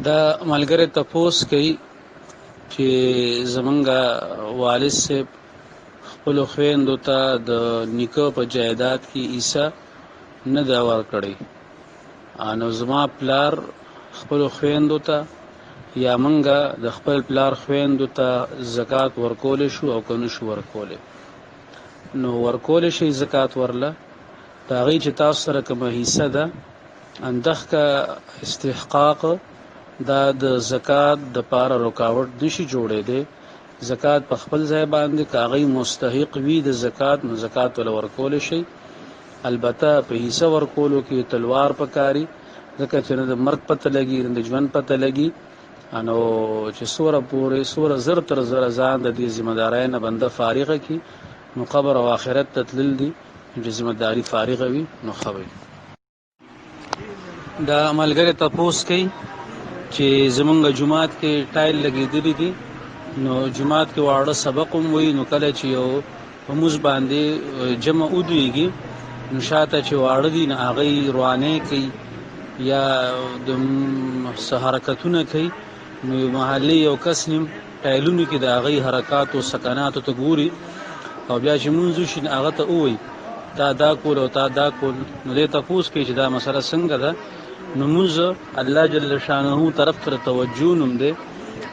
دا ملګری تپوس کوي چې زمونږ والد صاحب خپلو خویندو ته د نیکه په جایداد کې حصه نه ده ورکړې. نو زما پلار خپلو خویندو ته یا مونږه د خپل پلار خویندو ته زکات ورکولی شو او که نه شو ورکولی. نو ورکولی شي زکات ورله د هغې چې تاسو سره کومه حصه ده اندخه استحقاق دا د زکات د پاره رکاوټ نشي جوړېدی. زکات په خپل ځای باندې که هغې مستحق وي د زکات نو زکات ول ورکولی شي. البته په حصه ورکولو کې تلوار پکاري ځکه چې نه د مرګ پته لګي نه د ژوند پته لګي. نو چې څومره پورې څومره زر تر زره ځان د دې ذمهدارۍ نه بنده فارغه کړي نو قبر او آخرت ته تلل دي چې ذمهداري فارغه وي نو ښه وي. دا ملګری تپوس کوي چې زمونږ جومات کې ټایل لګېدلي دي نو جومات کې واړه سبق هم وي نو کله چې یو په موږ باندې جمع ودرېږي نو شاته چې واړه دي نو هغې روانۍ کوي یا د څه حرکتونه کوي نو محلي یو کس نیم ټایلونو کې د هغې حرکاتو سکناتو ته ګوري او بیا چې مونځ وشي نو هغه ته ووایي تا دا کول او تا دا کول. نو دې تپوس کوي چې دا مسله څنګه ده. نو مونځ الله جل شانه طرف ته توجه نوم دی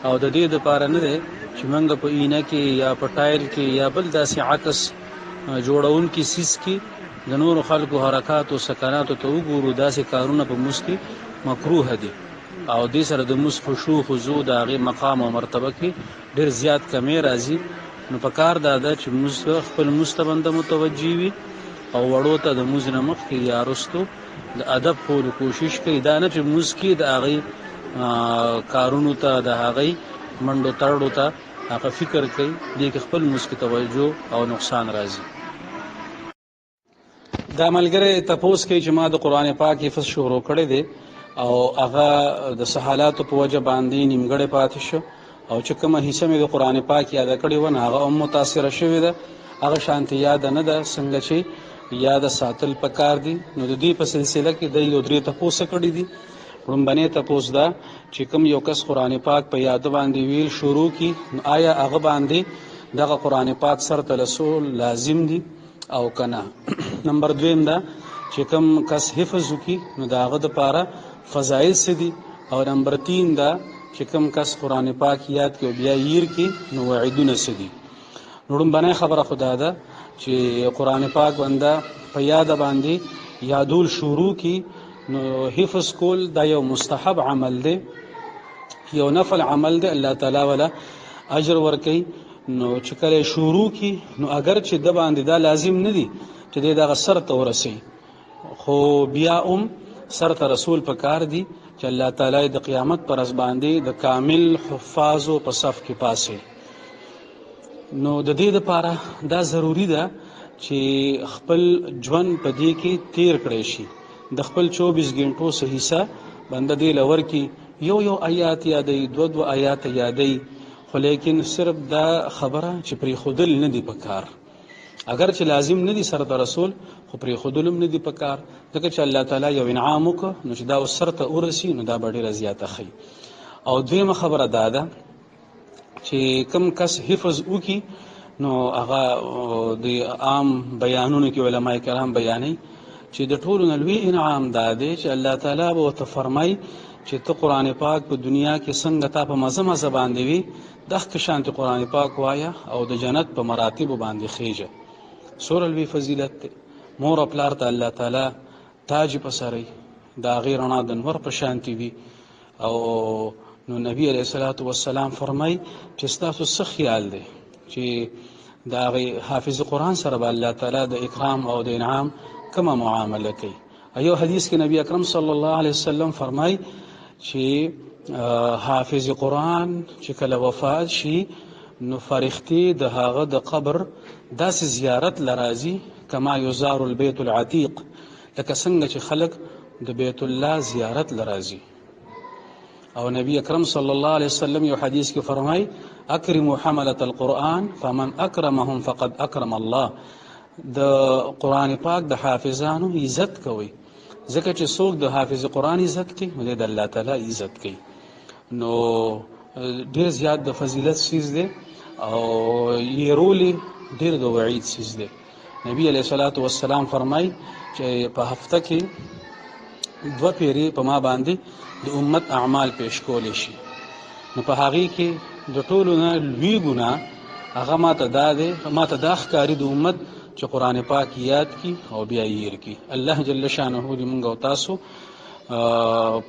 او د دې دپاره نه دی چې موږ په اینه کې یا په ټایل کې یا بل داسې عکس جوړونکي څیز کې د نورو خلکو حرکاتو سکناتو ته وګورو. داسې کارونه په مونځ کې مکروه دي او دې سره د مونځ خشوع خضوع د هغې مقام او مرتبه کې ډېر زیات کمی راځي. نو په کار دا ده چې مونځ خپل مونځ ته بنده متوجه وي او وړو ته د مونځ نه مخکې یا وروستو د ادب کولو کوشش کوي. دا نه چې مونځ کې د هغې کارونو ته د هغې منډو تړلو ته هغه فکر کوي دې کې خپل مونځ کې توجه او نقصان راځي. دا ملګری تپوس کوي چې ما د قرآن پاک حفظ شروع کړی دی او هغه د څه حالاتو په وجه باندې نیمګړی پاتې شو او چې کومه حصه مې د قرآن پاک یاده کړې وه نو هغه هم متاثره شوې ده. هغه شانتې یاده نه ده څنګه چې یاده ساتل پکار دي. نو د دې په سلسله کې د یو درې تپوسه کړي دي. لومبنی تپوس دا چې کوم یو کس قرآن پاک په یاده باندې ویل شروع کی نو آیا هغه باندې دغه قرآن پاک سر ته رسول لازم دي او کنه. نمبر دویم دا چې کوم کس حفظ وکي نو د هغه دپاره فضایل څه دي. او نمبر تین دا چې کوم کس قرآن پاک یاد کړي او بیا ییر کړي نو وعیدونه څه دي. نو لومبنی خبره خو دا ده چې قرآن پاک بنده په یاده باندې یادول شروع کی نو حفظ کول دا یو مستحب عمل دی یو نفل عمل دی. الله تعالی ولا اجر ورکوي. نو چې کله شروع کی نو اگر چې د باندې دا لازم نه دی چې دغه سر ته ورسي خو بیا سر ته رسول پکار دی چې الله تعالی د قیامت پر ورځ باندې د کامل حفاظو په صف کې پاسي. نو د دې لپاره دا ضروری ده چې خپل ژوند په دې کې تیر کړی شي. د خپل 24 غنټو څه حصہ بنده دې لور کې یو آیات یادې دو آیات یادې خو لیکن صرف دا خبره چې پرې خودل نه دی پکار. اگر چې لازم نه دی سره رسول خو پرې خودلم نه دی پکار ځکه چې الله تعالی یو انعام وکړ نو چې دا سره ته ورسی نو دا ډېره زیاته خي. او دویمه خبره دا ده چې کم کس حفظ وکي نو هغه د عام بیانونو کې علماء کرام بیانوي چې د ټولو نه لوی انعام دا دی چې الله تعالی به ورته فرمایي چې ته قرآن پاک په دنیا کې څنګه تا په مزه مزه باندې وي دغه شانتې قرآن پاک وایه او د جنت په مراتبو باندې خیژه. څومره لوی فضیلت دی. مور او پلار ته الله تعالی تاج په سر د هغې رڼا د نور په شانتې وي. او نو نبی علیه الصلاة والسلام فرمایي چې ستاسو څه خیال دی چې د هغې حافظ قرآن سره به الله تعالی د اکرام او د انعام کومه معامله کوي. ایو حدیث کې نبی اکرم صلی الله علیه وسلم فرمایي چې حافظ قرآن چې کله وفات شي نو فرښتې د هغه د قبر داسې زیارت لرازي کما یزار البیت العتیق لکه څنګه چې خلک د بیت الله زیارت لرازي. او نبی اکرم صلی الله علیه وسلم یو حدیث کې فرمایي اکرموا حملة القرآن فمن اکرمهم فقد اکرم الله. د قرآن پاک د حافظانو عزت کوي ځکه چې څوک د حافظ قرآن عزت کوي نو د الله تعالی عزت کوي. نو ډیر زیات د فضیلت سیز دی او يرولي ډیر د وعید سیز دی. نبی علیہ الصلوۃ والسلام فرمای چې په هفته کې 2 پیری په ما باندې د امت اعمال پیش کول شي، نو په هغه کې د ټولو نه لوی ګناه هغه ماته دا ښکاری د امت چې قران پاک یاد کی او بیا یې کی. الله جل شانه دې موږ او تاسو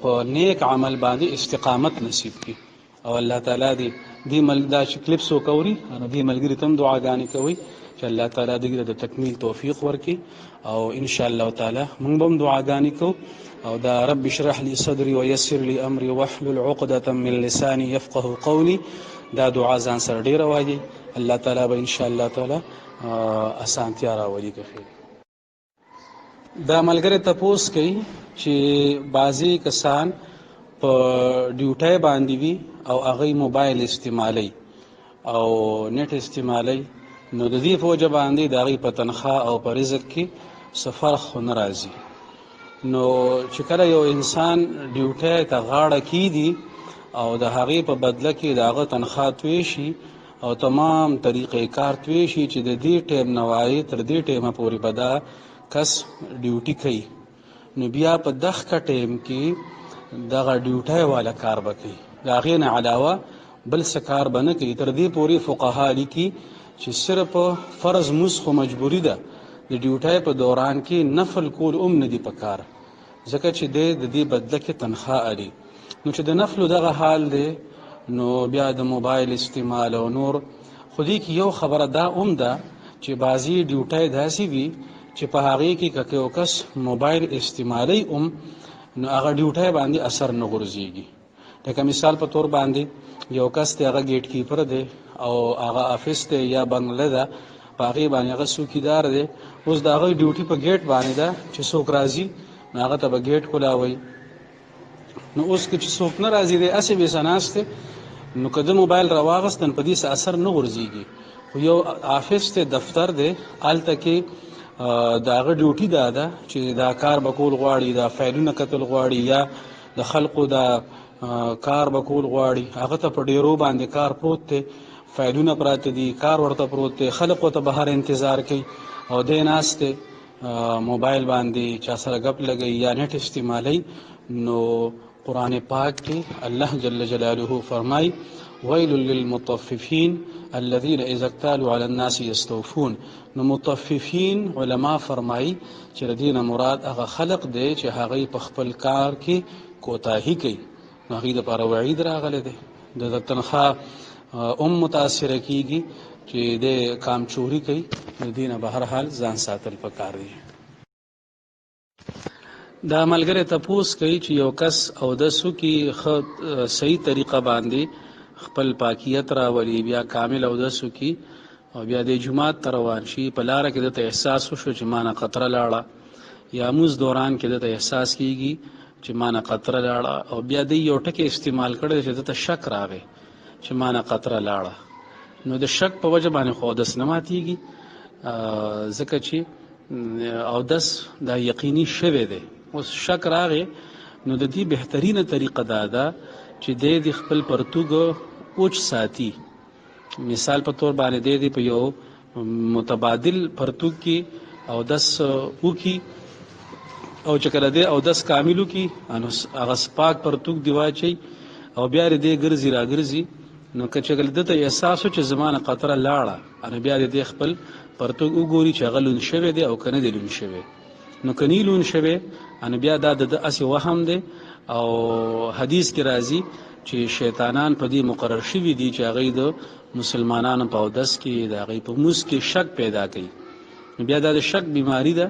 په نیک عمل باندې استقامت نصیب کی او الله تعالی دې ملګری دا چې کلیپس وکوري نو دې ملګری تم دعاګانې کوي چې الله تعالی دې د تکمیل توفیق ورکړي او ان شاء الله تعالی موږ هم دعاګانې کوو او دا رب اشرح لي صدري ويسر لي امري واحلل عقدة من لساني يفقهوا قولي دا دعا ځان سره ډیره وایي. الله تعالی به ان شاء الله تعالی اسانتیا راولي کوي. دا ملګری تپوس کوي چې بعضی کسان په ډیوټي باندې وي او هغه موبایل استعمالي او نت استعمالي، نو د دې فوجه باندې د هغه په تنخواه او په رزق کې سفر خو ناراضي. نو چې کله یو انسان ډیوټي ته غاړه کیدي او د هغه په بدله کې داغه تنخواه توی شي او تمام طریقې کار توی شي چې د دې ټیم نوای تر دې ټیمه پورې بدا کس ډیوټي کوي، نو بیا په دغه ټیم کې دغه ډیوټي والا کار وکړي، دا غینه علاوه بل څه کار بنه کوي. تر دې پورې فقها لیکي چې صرف فرض مسخ مجبوری ده، د ډیوټي په دوران کې نفل کول نه دی پکار، ځکه چې د دې بدله کې تنخواه اړي. نو چې د نفل دغه حال دی نو بیا د موبایل استعمال او نور خودی کې یو خبره دا ده چې بعضی ډیوټي داسې وي چې په هغه کې ککیو کس موبایل استعمالي نو هغه ډیوټي باندې اثر نه غورځيږي. لکه مثال په تور باندې یو کس ته هغه گیټ کیپر دی او هغه افیس ته یا بنگله ده په هغه باندې هغه څوکیدار دی، اوس دا هغه ډیوټي په گیټ باندې ده چې څوک راځي نو هغه ته به گیټ کولاوي. نو اوس که چې څوک نه راځي دی اسې به سناسته نو کله موبایل راواغستن په دې اثر نه غورځيږي. خو یو افیس ته دفتر دی آلته کې داغه ډیوټي ده چې دا کار بکول غواړي، دا فایلونه کتل غواړي یا د خلقو دا کار بکول غواړي، هغه ته په ډیرو باندې کار پروت دی، فایلونه پراته دي، کار ورته پروت دی، خلقو ته بهر انتظار کوي او د ناسته موبایل باندې چا سره غپ لګي یا نت استعمالي. نو قرآن پاک کې الله جل جلاله فرمای ویل للمطففین الذين اذا اكتالوا على الناس يستوفون. نو مطففین علما فرمای چې ردینه مراد هغه خلق دی چې هغه په خپل کار کې کوتاهی کوي، نو هغه لپاره وعید راغلی دی، د تنخواه متاثر کیږي چې د کام چوری کوي، د دینه به هر حال ځان ساتل پکار دی. دا ملګری تپوس کوي چې یو کس او د سکی صحیح طریقه باندې خپل پاکیت راولي، بیا کامل او د سکی او بیا د جمعات ته روان شي، په لاره کې د احساس وشو چې مانه قطره لاړه، یا موز دوران کې د احساس کیږي چې مانه قطره لاړه، او بیا د یو ټکی استعمال کړي چې د شک راغی چې مانه قطره لاړه، نو د شک په وجه باندې خو داس نه ماتيږي، ځکه چې او داس دا یقیني شوه دی. اوس شک راغی نو د دې بهترینه طریقه ده چې د خپل پرتوګ اوچ ساتي. مثال په تور باندې د په یو متبادل پرتوګ کې او داس وکي او چې کله د او داس کاملو کې انو هغه سپاک پرتوګ دی واچي او بیا دې ګرځي را ګرځي، نو که چې کله دته احساس چې زمانه قطره لاړه ان بیا دې خپل پرتوګ وګوري چې غلون شوه دی او کنه دې لون شوه، نو کنیلون شوه ان بیا د اسی وهم دی. او حدیث کې راځي چې شیطانان په دې مقرر شوي دي چې هغه د مسلمانانو په اودس کې د هغه په موس کې شک پیدا کوي، بیا د شک بیماری ده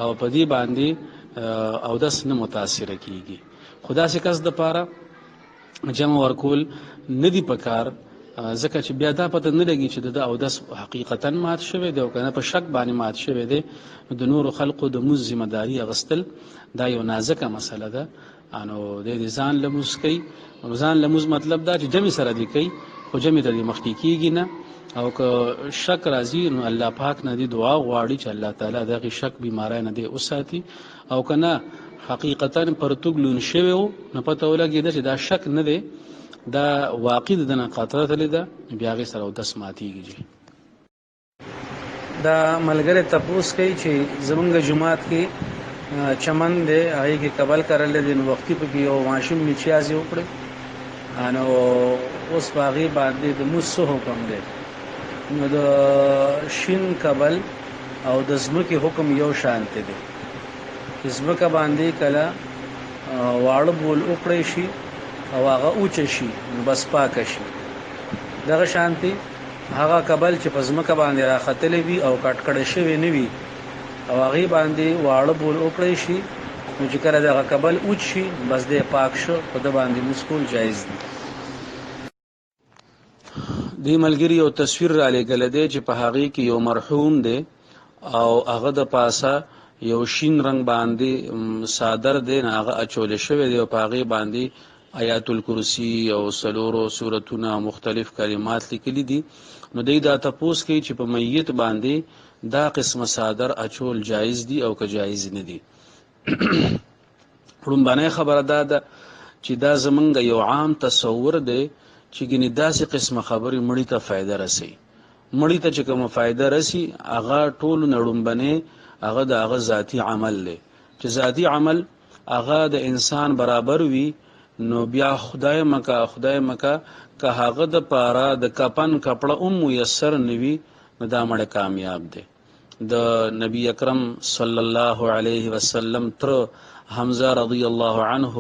او په دې باندې اودس نه متاثر کیږي. خدا سے کس د پاره جمع ورکول ندی پکار، ځکه چې بیا دا پته نه لګي چې د اودس حقیقتا مات شوی دی او کنه په شک باندې مات شوی دی. د نور خلقو د موز ذمہ داری اغستل دا یو نازکه مسله ده، انو د ځان لموز کوي، ځان لموز مطلب دا چې جمع سره دی کوي خو جمع ته مخکې کیږي نه، او که شک راځي نو الله پاک نه دی دعا غواړي چې الله تعالی دغه شک بیماری نه دی اوساتي، او کنه حقیقتا پرتګلون شوی نو پته ولګي چې دا شک نه دی دا واقع د نه قطره تللی ده بیا هغې سره اودس ماتېږي. دا ملګری تپوس کوي چې زمونږ جومات کې چمن دی هغې کې کبل کرلی دی نو وختي پکې یو ماشوم نیچیازې وکړې نو اوس په هغې باندې د مونځ څه حکم دی؟ نو د شین کبل او د ځمکې حکم یو شانتی دی چې ځمکه باندې کله واړه بول وکړی شي او هغه اوچه شي نو بس پاکه شي. دغه شانتي هغه کبل چې په ځمکه باندې راختلی وي او کټکړه شوی نه وي او هغې باندې واړه بول وکړی شي نو چې کله دغه کبل اوچ شي بس دی پاک شو، په ده باندې مونځ کول جایز دي. دې ملګري یو تصویر را لېږلی دی چې په هغې کې یو مرحوم دی او هغه د پاسه یو شین رنګ باندې صادر دی نه هغه اچولی شوی دی او په هغې باندې آیات الکرسی او څلورو سورتونه مختلف کلمات لیکلي دي. نو دی دا تپوس کوي چې په میت باندې دا قسمه صادر اچول جایز دي او که جایز نه دي. لومبنۍ خبره دا ده چې دا زمونږ یو عام تصور دی چې ګینې داسې قسمه خبرې مړي ته فایده رسوي. مړي ته چې کومه فایده رسي هغه ټولو نه لومبنۍ هغه د هغه ذاتي عمل دی چې ذاتي عمل هغه د انسان برابر وي نو بیا خدای مکه که هغه د پاره د کپن کپړه میسر نه وي نو دا مړی کامیاب دی. د نبی اکرم صلی الله علیه وسلم تر حمزه رضی الله عنه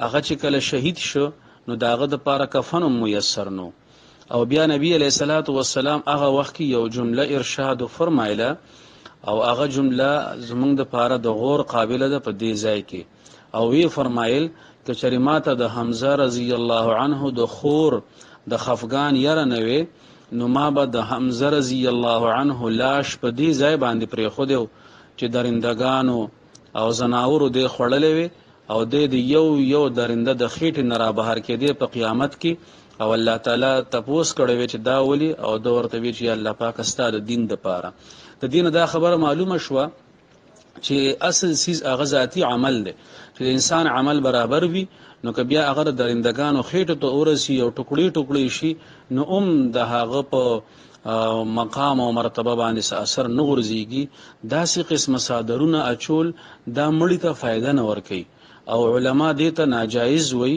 هغه چې کله شهید شو نو د هغه د پاره کفن میسر نو او بیا نبی علیه الصلاۃ والسلام هغه وخت کې یو جمله ارشاد فرمایله او هغه جمله زمونږ د پاره د غور قابله ده په دې ځای کې او وی فرمایل که چېرې ماته د حمزه رضی الله عنه د خور د خفګان یره نه وي نو ما به د حمزه رضی الله عنه لاش په دې ځای باندې پرېښودی چې درندګانو او زناورو دې خوړلی وي او دې د یو درنده د خېټې نه رابهر کېدی په قیامت کې او الله تعالی تپوس کړی وی چې دا ولي او ده ورته وی چې الله پاک ستا د دین دپاره د دین دا خبره معلومه شوه چې اصل سیز هغه ذاتي عمل دی چې د انسان عمل برابر وي نو که بیا هغه د درندګانو خېټو ته ورسي او ټوکړې شي نو د هغه په مقام او مرتبه باندې څه اثر نه غورځېږي. داسې قسمه صادرونه اچول دا مړي ته فایده نه ورکوي او علما دې ته ناجایز وایي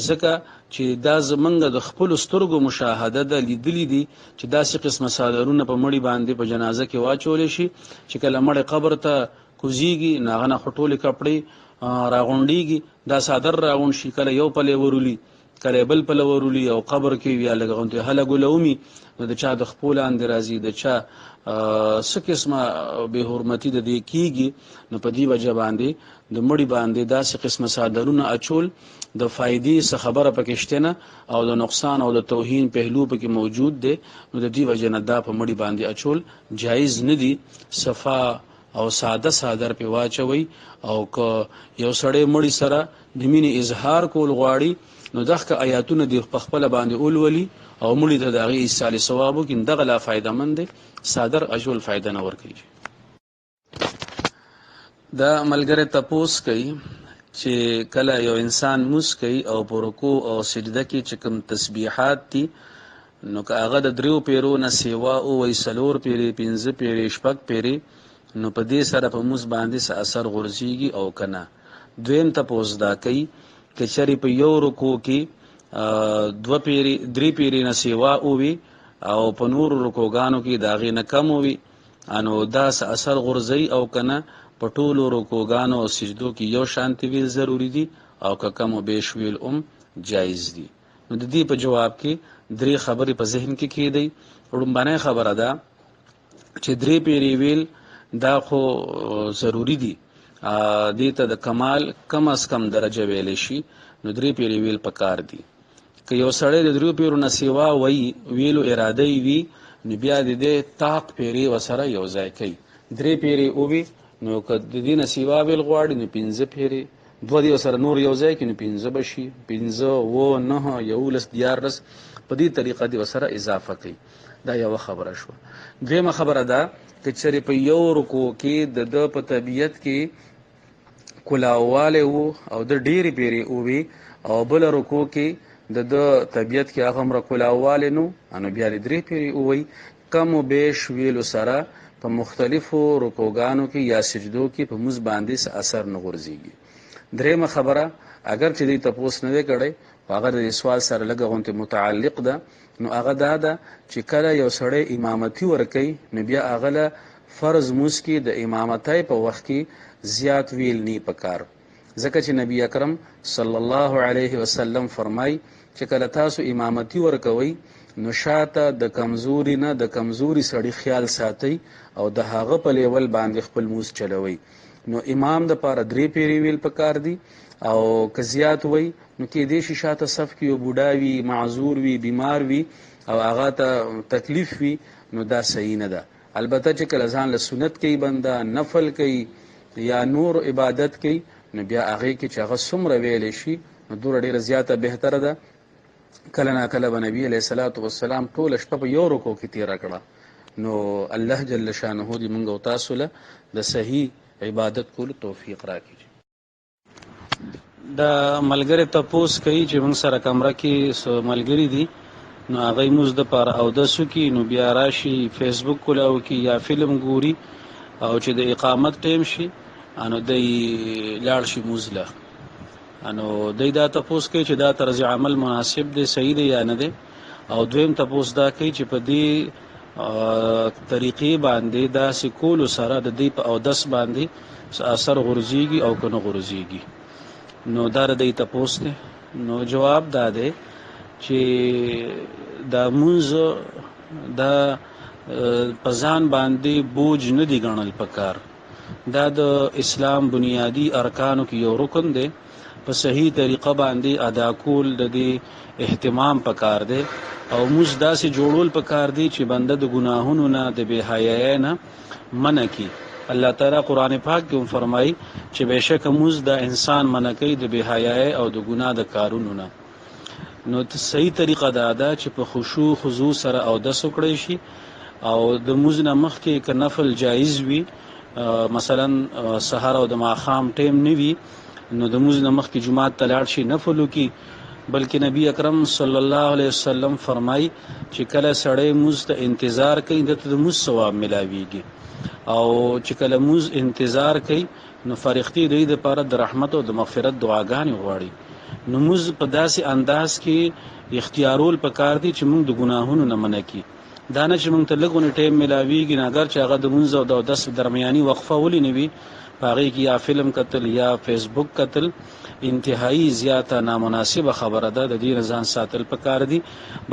ځکه چې دا زمونږ د خپلو سترګو مشاهده ده لیدلی دي چې داسې قسمه صادرونه په مړي باندې په جنازه کې واچولی شي چې کله مړی قبر ته کوزیږي نو هغه نه خو ټولې کپړې راغونډېږي دا صادر راغونډ شي کله یو پلی ورولي کله بل پله ورولي او قبر کې یا لږ غونډې هله ګوله ومي نو د چا د خپو لاندې راځي د چا څه قسمه بې حرمتي د دې کېږي نو په دې وجه باندې د مړي باندې داسې قسمه صادرونه اچول د فایدې څه خبره پکې شته نه او د نقصان او د توهین پهلو پکې موجود دی نو د دې وجه نه دا په مړي باندې اچول جایز نه دي. صفا او ساده صادر په واچوي او که یو سړی مړي سره د مینې اظهار کول غواړي نو دغه آیاتونه د خپل باندې اولولي او مړي ته د هغې ایصال ثواب وکړي دغه لا فایده مند دی صادر اجول فایده نه ورکوي. دا ملګری تپوس کوي چې کله یو انسان موس کوي او په رکوع او سجده کې چې کوم تسبیحات دي نو که هغه د 3 پیرو نه سیوا او وی 4 پیرې 5 پیرې 6 پیرې نو په دې سره په موس باندې څه اثر غورځېږي او که نه. دویم تپوس دا کوي که چېرې په یو رکوع کې 2 پیرې 3 پیرې نه سیوا وي او په نورو رکوعګانو کې د هغې نه کم وي نو دا څه اثر غورځوي او که نه په ټولو رکوعګانو او سجدو کې یو شانتي ویل ضروري دي او که کم و بیش ویل جایز دي. نو د دې په جواب کې 3 خبرې په ذهن کې کېدی. لومبنۍ خبره ده چې 3 پیرې ویل دا خو ضروری دي دې ته د کمال کم از کم درجه ویلی شي نو 3 پیرې ویل پکار دي. که یو سړی د 3 پیرو نه سیوا ویلو اراده یې وي نو بیا د دې طاق پیرې ورسره یو ځای کوي 3 پیرې ووي نو که د دې نه سیوا ویل غواړي نو 5 پیرې 2 دې ورسره نور یو ځای کې نو 5 به شي 5 و 9 11 14 په دې طریقه دې ورسره اضافه کوي. دا یوه خبره شوه. دویمه خبره ده که چېرې په یو رکوع کې د په طبیعت کې کلاوالی و او د ډېرې پیرې ووي او بله رکوع کې د طبیعت کې هغه مر کولاواله نو انو بیا درې پیری وای کم و بیش ویلو سره په مختلفو رکوګانو کې یا سجدو کې په موږ باندې اثر نه غورځيږي. درېمه خبره اگر چې دې تاسو نه کړئ هغه د سوال سره لګونته متعلق ده نو هغه ده چې کله یو سړی امامتي ورکي نو بیا هغه له فرض موس کې د امامتۍ په وخت کې زیات ویل نه پکار ځکه چې نبی اکرم صلی الله علیه وسلم فرمای چې کله تاسو امامتي ورکوي نو شاته د کمزوري نه د کمزوري سړی خیال ساتي او د هغه په لیول باندې خپل موس چلوي نو امام د پاره درې پیری ویل پکار دي او که زیات وي نو کې دې شاته صف کې یو بوډاوي معذور وي بیمار وي او هغه ته تکلیف وي نو دا صحیح نه ده. البته چې کله ځان له سنت کوي بنده نفل کوي یا نور عبادت کوي نو بیا هغه کې چې هغه څومره ویل شي نو ډېر ډېر زیاته بهتره ده. کله نه کله نبی علیہ الصلوۃ والسلام ټول شپه په یو رکوع کې تیر کړه نو الله جل شانه دې موږ او تاسو له د صحیح عبادت کول توفیق راکړي. د ملګری تپوس کوي چې موږ سره کمره کې سو ملګری دي نو هغه موږ د پر او د سو کې نو بیا راشي فیسبوک کولاو کې یا فلم ګوري او چې د اقامت ټیم شي انو د لاړ شي موزله انو د دا تپوس کوي چې دا طرز عمل مناسب دی صحیح دی یا نه دی او دویم تپوس دا کوي چې په دې طریقې باندې دا سکول سره د دې په او دس باندې اثر غورځيږي او کنه غورځيږي نو دا د دې تپوس دی. نو جواب دا دی چې دا مونږ دا پزان باندې بوج نه دی ګڼل پکار دا د اسلام بنیادی ارکانو کې یو رکن دی په صحیح طریقه باندې ادا کول د دې اهتمام پکار دی او موږ داسې جوړول پکار دی چې بنده د ګناهونو نه د بے حیايۍ نه منع کی. الله تعالی قرآن پاک کې فرمایي چې بهشکه موږ د انسان منع کوي د بے حیايۍ او د ګناه د کارونو نه. نو صحیح طریقه دا ده چې په خشوع خضوع سره او د سکړې شي او د موږ نه مخکې ک نفل جایز وي مثلا سحر او د ماخام ټیم نیوي نو د موږ نه مخکې جمعه تلاړ شي نفلو کې بلکې نبی اکرم صلی الله علیه وسلم فرمای چې کله سړی موږ ته انتظار کوي د موږ ثواب ملاويږي او چې کله موږ انتظار کوي نو فرښتې د دې لپاره د رحمت او د مغفرت دعاګانې غواړي. نو موږ په داسې انداز کې اختیارول پکار دي چې موږ د ګناهونو نه منع کی دا نه چې موږ ته لګونه ټیم ملاويږي نه اگر چې هغه د موږ او د 10 درمیاني وقفه ولې نه وي باغی کی یا فلم قتل یا فیسبوک قتل انتهایی زیاته نامناسبه خبره ده د دې ځان ساتل پکار دي.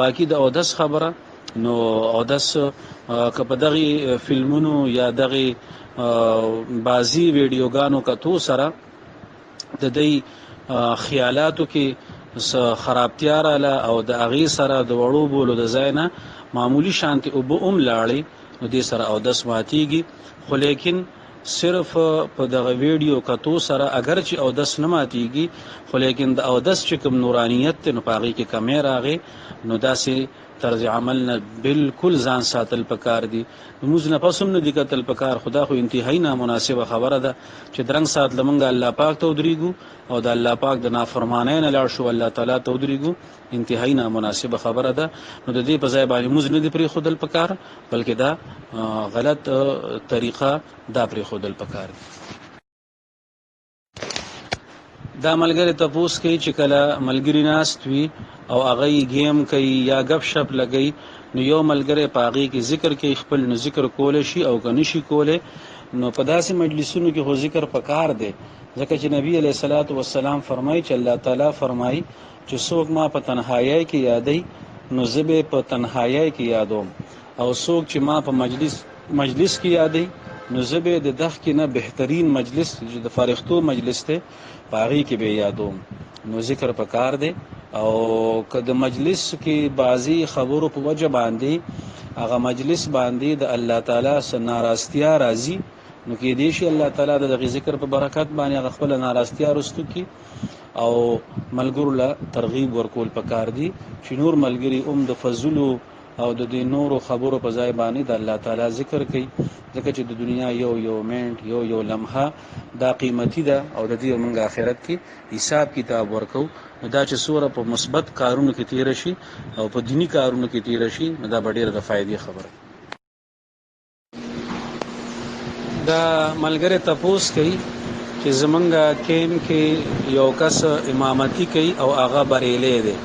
باقی د اودس خبره نو اودس کپه دغه فلمونو یا دغه بازی ویډیوګانو کتو سره د دې خیالاتو کې خرابتیا رااله او د اغي سره د وړو بولو د زاینه معمولی شانتي او به لاړې نو دې سره اودس ماتيږي. خو لیکن صرف په دغه ویډیو کتو سره اگر چې اودس نه ماتيږي خو لیکن د اودس چې کوم نورانیت نو پاغي کې کمې راغې نو داسې طرز عمل نه بالکل ځان ساتل پکار دي. موږ نه پسوم نه دي کتل پکار خدا خو انتهایی نامناسبه خبره ده چې درنګ سات لمنګ الله پاک ته ودرېګو او د الله پاک د نافرمانی نه لاړ شو الله تعالی ته ودرېګو انتهایی نامناسبه خبره ده. نو د دې په ځای باندې موږ نه دي پرې خودل پکار بلکې دا غلط طریقه دا پرې خودل پکار دي. دا ملګری تپوس کوي چې کله ملګری ناست وي او هغه گیم کوي یا غب شپ لګي نو یو ملګری پاغي کې ذکر کوي خپل نو ذکر کول شي او کني شي کوله نو په داسې مجلسونو کې خو ذکر پکار دی ځکه چې نبی علیہ الصلوۃ والسلام فرمایي چې الله تعالی فرمایي چې څوک ما په تنهایی کې یادای نو زبه په تنهایی کې یادوم او څوک چې ما په مجلس کې یادای نو زبه د دغ کې نه بهترین مجلس چې د فارغتو مجلس ته پاغي کې به یادوم. نو ذکر پکار دی او کله مجلس کې بازي خبرو په وجه باندې هغه مجلس باندې د الله تعالی سره ناراضتیا راځي نو کې دې شي الله تعالی د ذکر په برکت باندې هغه خپل ناراضتیا رستو کی او ملګرو له ترغیب ورکول پکار دي چې نور ملګری د فضلو او د دې نورو خبرو په ځای باندې د الله تعالی ذکر کوي، ځکه چې د دنیا یو منټ یو لمحه دا قیمتي ده او د دې موږ آخرت کې حساب کتاب ورکو. دا چې سوره په مثبت کارونو کې تیر شي او په دینی کارونو کې تیر شي، دا ډېره د فائدې خبره. دا ملګری تپوس کوي چې زمونږ کیم کې یو کس امامتي کوي او هغه بریلی دی،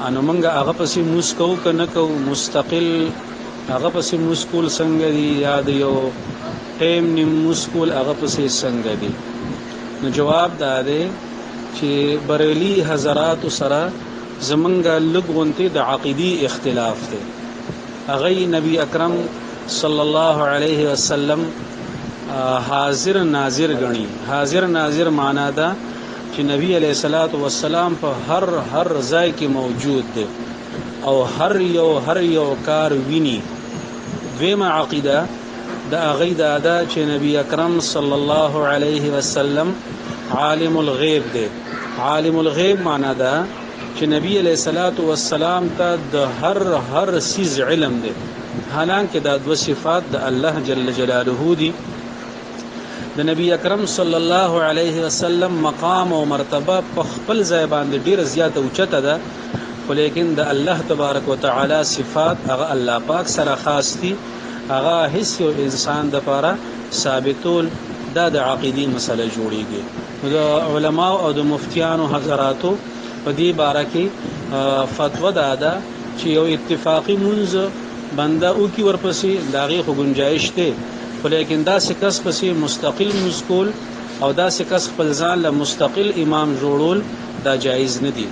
انو موږ هغه پسې موس کوو که نه کوو؟ مستقل هغه پسې موس کول څنګه دي، یا د یو ټیم نیم موس کول هغه پسې څنګه دي؟ نو جواب دا دی چې بریلی حضراتو سره زمونږ لږ غونتې د عقیدي اختلاف دی. هغه نبی اکرم صلی الله علیه وسلم حاضر ناظر غني. حاضر ناظر معنا دا چې نبی علیہ الصلوۃ والسلام په هر ځای کې موجود دی او هر یو کار ویني. دویمه عقیده دا عقیده دا چې نبی اکرم صلی الله علیه وسلم عالم الغیب دی. عالم الغیب معنا دا چې نبی علیہ الصلوۃ والسلام ته د هر سیز علم دی، حالانکه دا دو صفات د الله جل جلاله دي. د نبی اکرم صلی الله علیه وسلم مقام او مرتبه په خپل ځای باندې ډیره زیاته اوچته ده، خو لیکن د الله تبارک وتعالى صفات هغه الله پاک سره خاص دي، هغه هیڅ یو انسان د لپاره ثابتول دا د عقیدی مسله جوړیږي. د علماء او د مفتیانو حضراتو په دې باره کې فتوا ده چې یو اتفاقی منځ بنده او کی ورپسې داغه خو گنجائش ده، خو لیکن دا سکس پسې مستقل مسکول او دا سکس خپل ځان له مستقل امام جوړول دا جایز نه دي.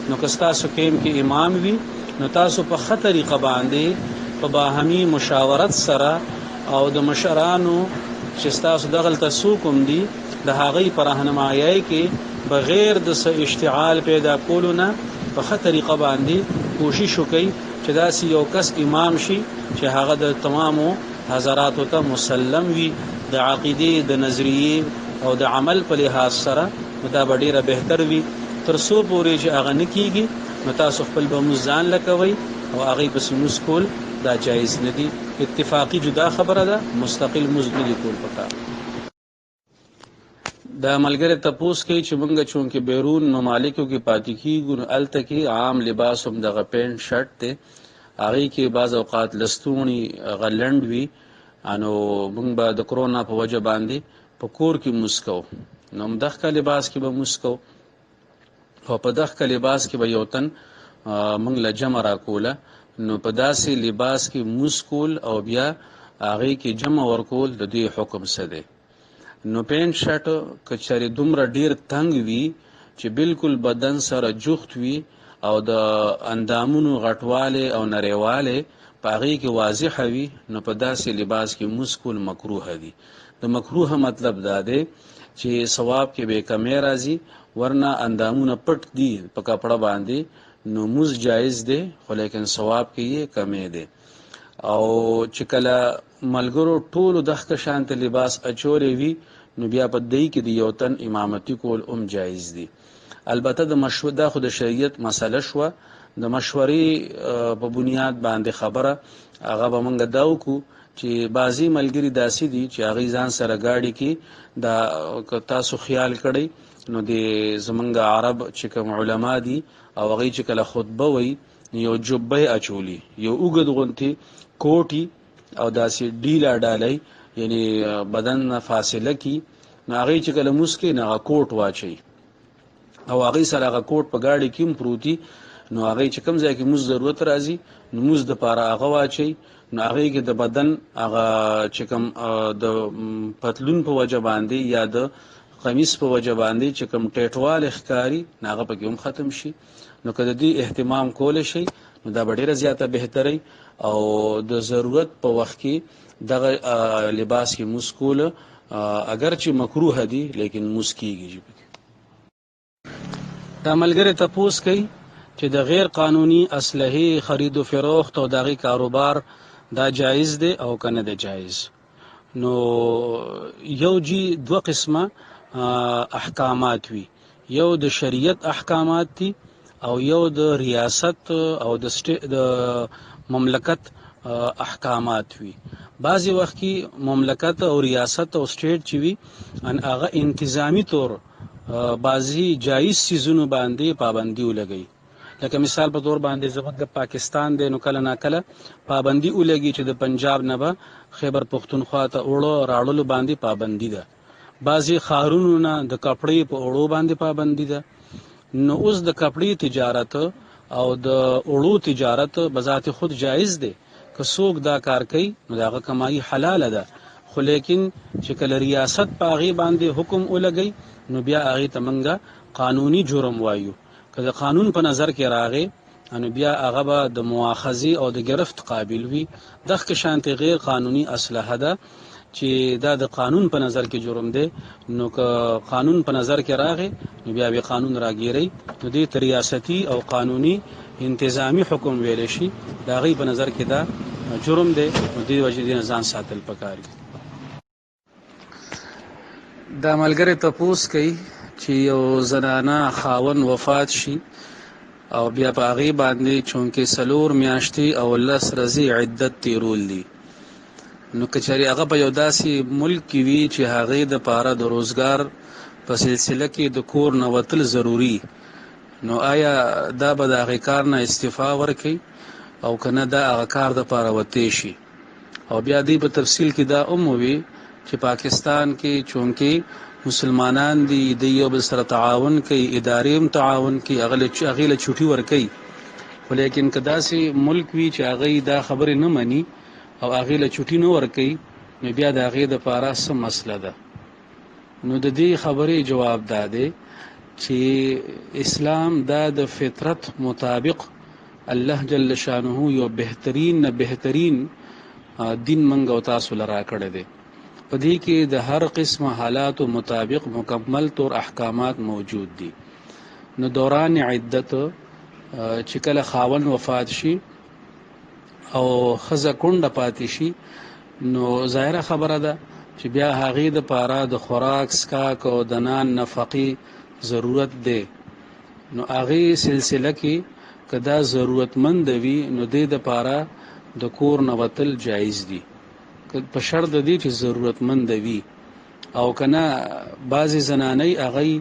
نو که تاسو کې امام وي نو تاسو په خطر طریقه باندې په باهمي مشاورت سره او د مشرانو چې تاسو دغه تسوکم دي د هغې پر راهنمایي کې بغیر د اشتعال پیدا کولو نه په خطر طریقه باندې کوشش وکړئ چې دا یو کس امام شي چې هغه د تمامو حضراتو ته مسلم وي د عقیده د نظریه او د عمل په لحاظ سره، دا ډیره بهتر وي. تر څو پورې چې هغه نه کیږي نو تاسو خپل به مزان لکوي او هغه پسې مسکول دا جایز نه دي. اتفاقی جدا خبره ده، مستقل مزد نه کول پکار. دا ملګری تپوس کوي چې موږ چونکې بیرون ممالکو کې پاتې کیږو نو الته کې عام لباس هم دغه پینټ شرټ دی، هغه کې بعض اوقات لستونی غلند وي، انو موږ به د کرونا په وجه باندې په کور کې مسکو نو دغه لباس کې به مسکو او په دغه لباس کې به یو تن موږ له جمع را کوله، نو په داسې لباس کې مسکول او بیا هغه کې جمع ورکول د دې حکم څه دی؟ نو پینټ شرټ کچاري دومره ډیر تنگ وي چې بالکل بدن سره جوخت وي او د اندامونو غټواله او نریواله پاغي کې واضح وي، نو په داسې لباس کې مسکول مکروه دي. د مکروه مطلب دا دی چې ثواب کې به کمی راځي، ورنه اندامونه پټ دي په کپڑا باندې نو موز جایز دی، خو لیکن ثواب کې یې کمی دی. او چې کله ملګرو ټولو دغه شانت لباس اچولې وي نو بیا په دې کې د یو تن امامتي کول جایز دي. البته د مشوره د خود شریعت مسله شو، د مشورې په بنیاد باندې خبره هغه به مونږ دا وکړو چې بعضی ملګری داسې دي چې هغه ځان سره گاډي کې دا تاسو خیال کړئ نو د زمونږ عرب چې کوم علما دي او هغه چې کله خطبه وي یو جبه اچولي، یو وګد غونتی کوټي او داسې ډیلا ډالای یعنی بدن فاصله کی، نو هغه چې کله مسکې نه کوټ واچي او هغه سره هغه کوټ په گاډي کې پروتي، نو هغه چې کوم ځای کې موږ ضرورت راځي نو موږ د پاره هغه واچي، نو هغه کې د بدن هغه چې کوم د پتلون په وجه باندې یا د قمیص په وجه باندې چې کوم ټیټوال ښکاری هغه په کوم ختم شي. نو کله دې اهتمام کول شي نو دا ډیره زیاته بهتري او د ضرورت په وخت کې دغه لباس کې مسکول اگر چې مکروه دي لیکن مسکیږي. دا ملګری تپوس کوي چې د غیر قانوني اسلحه خرید او فروخت او دغه کاروبار دا جایز دی او کنه دی جایز؟ نو یو جی دو قسمه احکامات وی، یو د شریعت احکامات دي او یو د ریاست او د مملکت احکامات وي. بعضی وخت کې مملکت او ریاست او سټیټ چې وي ان هغه انتظامی طور بعضی جایز سیزونو باندې پابندي ولګي. لکه مثال په تور باندې زموږ پاکستان دی نو کله نا کله پابندي ولګي چې د پنجاب نه به خیبر پختونخوا ته وړو راړلو باندې پابندي ده. بعضی خارونو نه د کپړې په وړو باندې پابندي ده. نو اوس د کپړې تجارت او د وړو تجارت بذات خود جایز دی. که څوک دا کار کوي نو داغه کمایي حلاله ده. خو لیکن چې کله ریاست په هغې باندې حکم ولګي نو بیا هغې ته موږ قانوني جرم وایو. که د قانون په نظر کې راغی نو بیا هغه به د مؤاخذې او د گرفت قابل وي. دغه شانتې غیر قانوني اسلحه ده چې دا د قانون په نظر کې جرم دی. نو که قانون په نظر کې راغی نو بیا به قانون راګیری نو دې ریاستی او قانوني انتظامی حکم ویل شي. دا غي په نظر کې دا جرم دی. نو دې وجې دې ځان ساتل پکاري. دا ملګری تپوس کوي چې یو زنانه خاون وفات شي او بیا په هغې باندې چونکې 4 میاشتې او 10 ورځې عدت تیرول دي. نو که چېرې هغه په یو داسې ملک کې وي چې هغې دپاره د روزګار په سلسله کې د کور نه وتل ضروري نو آیا دا به د هغې کار نه استعفا ورکوي او که نه دا هغه کار دپاره وتی شي. او بیا دوی په تفصیل کې دا ووي چې پاکستان کې چونکې مسلمانان دي د یو بل سره تعاون کوي ادارې هم تعاون کوي هغې له چوټي ورکوي. خو لیکن که داسې ملک وي چې هغې دا خبرې نه مني او هغې له چوټي نه ورکوي نو بیا د هغې دپاره څه مسله ده. نو د دې خبرې جواب دا دی چې اسلام دا د فطرت مطابق الله جل شانه یو بهترین نه بهترین دین منګ او تاسو لرا کړی دی. په دې کې د هر قسم حالاتو مطابق مکمل طور احکامات موجود دي. نو دوران عدت چې کله خاون وفات شي او ښځه کونډه پاتې شي نو ظاهره خبره ده چې بیا هغې دپاره د خوراک څښاک او د نان نفقې ضرورت دی. نو هغې سلسله کې که دا ضرورتمند وي نو دې دپاره د کور نه وتل جایز دي په شرط د دې چې ضرورتمند وي. او که نه بعضې زنانۍ هغې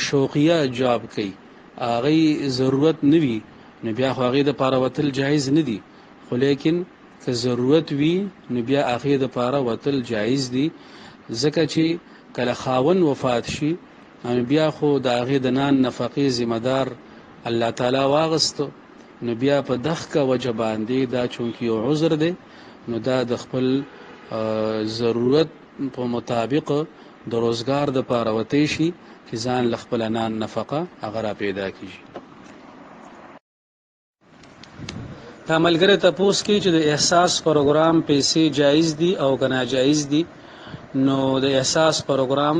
شوقیه جاب کوي هغې ضرورت نه وي نو بیا خو هغې دپاره وتل جایز نه دي. خو لیکن که ضرورت وي نو بیا هغې دپاره وتل جایز دي ځکه چې کله خاون وفات شي بیا خو د هغې د نان نفقې ذمه دار الله تعالی واغستو نو بیا په دغه وجه باندې دا چونکې یو عذر دی نو دا د خپل ضرورت په مطابق د روزګار دپاره وتی شي چې ځان له خپله نان نفقه هغه را پیدا کیږي. دا ملګری تپوس کوي چې د احساس پروګرام پیسې جایز دي او که ناجایز دي. نو د احساس پروګرام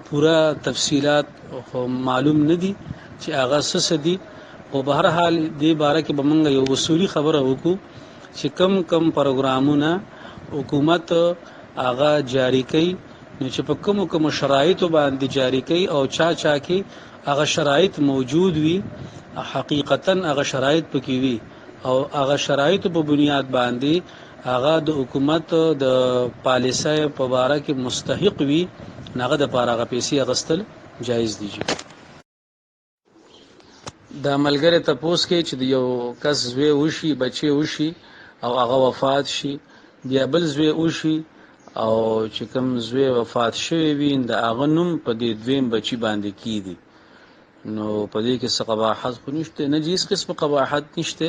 پورا تفصیلات خو معلوم نه دي چې هغه څه دي. خو به هر حال دې باره کې به موږ یو اصولي خبره وکړو چې کم کم پروګرامونه حکومت هغه جاری کوي نو چې په کومو شرایطو باندې جاری کوي او چا کې هغه شرایط موجود وي حقیقتا هغه شرایط پکې وي او هغه شرایطو په بنیاد باندې هغه د حکومت د پالیسۍ په باره کې مستحق وي هغه دپاره هغه پیسې اخیستل جایز دي. دا ملګری تپوس کوي چې د یو کس زوی وشي بچی وشي او هغه وفات شي بیا بل زوی وشي او چې کوم زوی وفات شوی وي د هغه نوم په دې دویم بچي باندې کیږي. نو په دې کې څه قباحت خو نشته نه هیڅ قسم قباحت نشته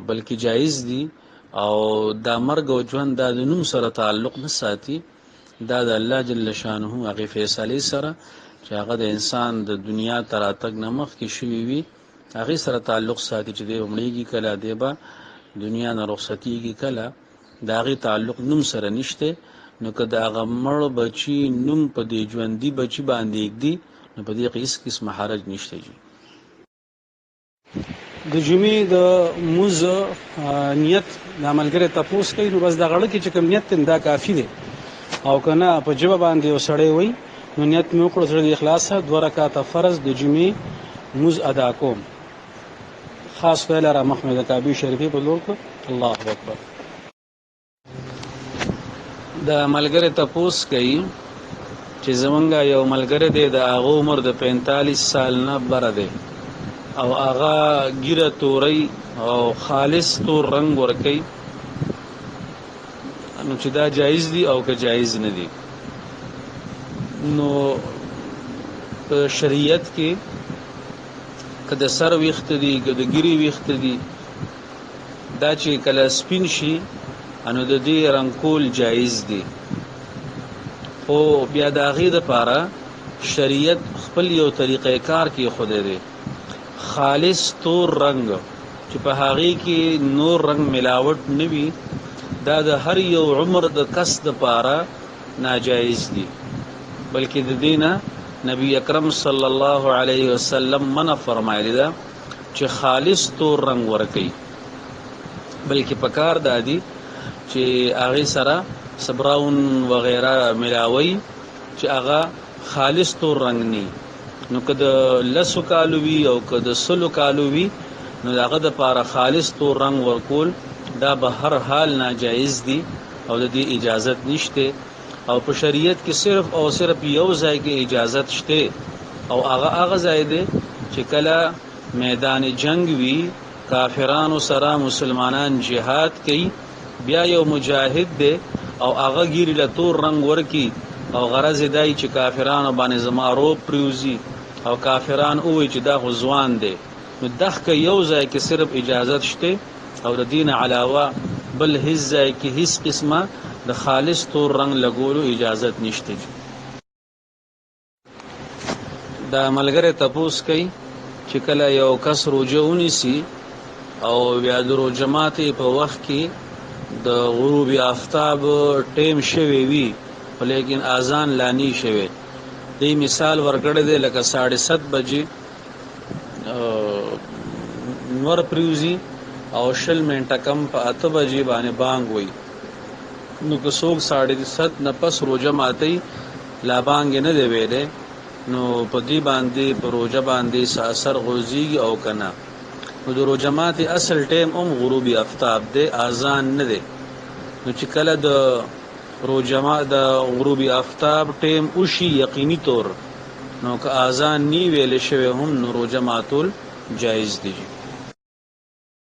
بلکې جایز دي. او دا مرګ او ژوند دا د نوم سره تعلق نه ساتي. دا د الله جل شانه هغې فیصلې سره چې هغه د انسان د دنیا ته راتګ نه مخکې شوي وي هغې سره تعلق ساتي چې دی مړېږي کله دی به دنیا نه رخصتېږي کله د هغې تعلق نوم سره نشته. نو که د هغه مړ بچي نوم په دې ژوندي بچي باندې ایږدي نو په دې کې هېڅ قسمه حرج نشته. د جمعې د مونځ نیت دا ملګری تپوس کوي نو بس د غړه کې چې کوم نیت دا کافي دی او که نه په ژبه باندې یو سړی وایي نو نیت مې وکړو زړه د اخلاصه 2 رکعاته فرض د جمعې مونځ ادا کوم. خاص ویل را محمد کعبی شریفی په لور کو. الله اکبر. د ملګری تپوس کوي چې زمونږ یو ملګری دی د هغه عمر د 45 سال نه بره دی او هغه ګیره توري او خالص تور رنگ ورکي، نو چې دا جایز دي او که جایز نه دي. نو په شریعت کې که د سر ویخت دي که د ګیري ویخت دي دا چې کله سپین شي انو د دې رنگ کول جایز دي، خو بیا د هغې دپاره شریعت خپل یو طریقه کار کې خوده دی، خالص تور رنگ چې په هغې کې نور رنگ ملاوت نه وي، دا د هر یو عمر د کس دپاره ناجایز دي، بلکې د دې نه نبی اکرم صلی الله علیه وسلم منع فرمایلی ده چې خالص تور رنگ ورکي، بلکې پکار دادي چې هغې سره سبراون وغیره ملاوي چې هغه خالص تور رنگ ني. نو که د 10 کالو وي او که د 100 کالو وي نو هغه دپاره خالص تور رنگ ورکول دا به هر حال ناجایز دي او د دې اجازت نشته. او په شریعت کې صرف او صرف یو ځای کې اجازت شته او هغه ځای دی چې کله میدان جنگ وي، کافرانو سره مسلمانان جهاد کوي، بیا یو مجاهد دی او هغه ګیري له تور رنگ ورکی او غرض دی چې کافرانو باندې زما روب پریوزي او کافران وایي چې دا خو ځوان دی، نو دغه یو ځای کې صرف اجازت شته او د دین علاوه بل هیڅ ځای کې هیڅ قسمه د خالص تور رنگ لګولو اجازت نشته. دا ملګری تپوس کوي چې کله یو کس روجه ونیسي او بیا د روجه ماتې په وخت کې د غروب آفتاب ټیم شوی وي لیکن اذان لا نه شوی، دې مثال ورکړی دی لکه 7:30 بجې نور پریوزي او 20 منټه کم په 8 بجې باندې بانګ وي، نو که څوک 7:30 نه پس روجه ماتي لا بانګ نه دی ویلی نو په دې باندې په روجه باندې اثر غورځېږي او که نه. نو د روجه ماتې اصل ټیم هم غروب آفتاب دی، اذان نه دی. نو چې کله د غروب آفتاب ټیم وشي یقیني طور نو که اذان نی ویل شوی هم نو روجه ماتول جایز دی.